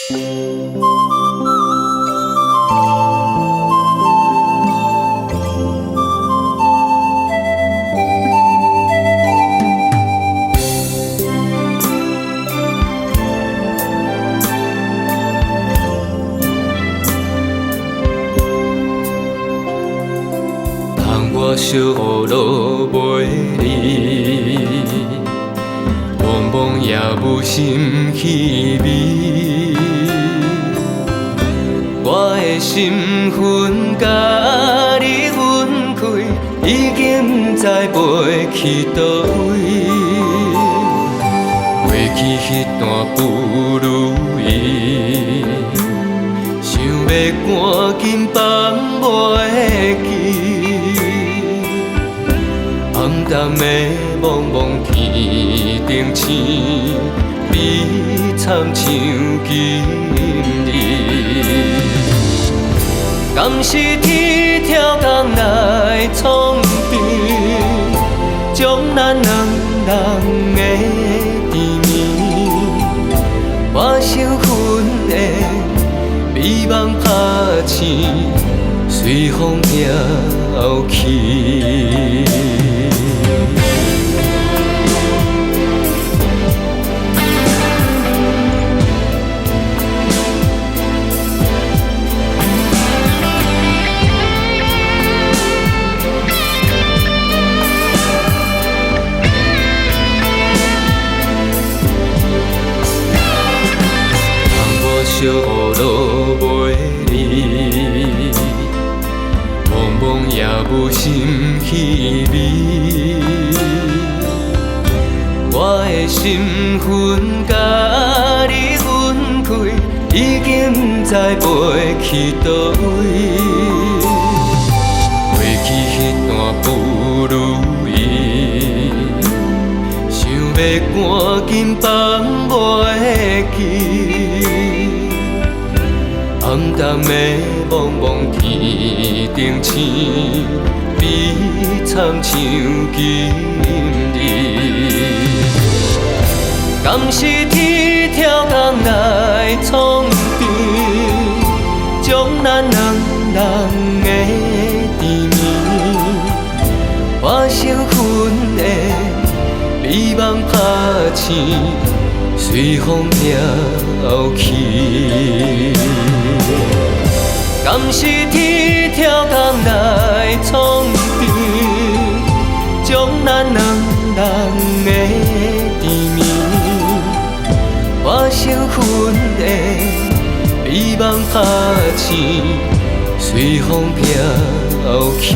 我小路袂离，茫茫夜雾心稀微。我的心魂甲你分开，已经不知飞去倒位。过去迄段不如意，想要赶紧放袂记。暗淡的茫茫天顶星，美惨像今日。敢是天条工来创治，将咱两人的甜蜜，我想恨的美梦拍醒，随风飘去。小路袂离，茫茫夜雾心稀微。我的心魂甲你分开，已经不知飞去倒位。过去迄段不如意，想要赶紧放袂记。暗淡的茫茫天顶星，美惨像今日。敢是天条工来创治，将咱两人的甜蜜，我想恨的美梦拍醒，随风飘去。敢是天条工来创治，将咱两人的甜蜜，我想恨的美梦拍醒，随风飘去。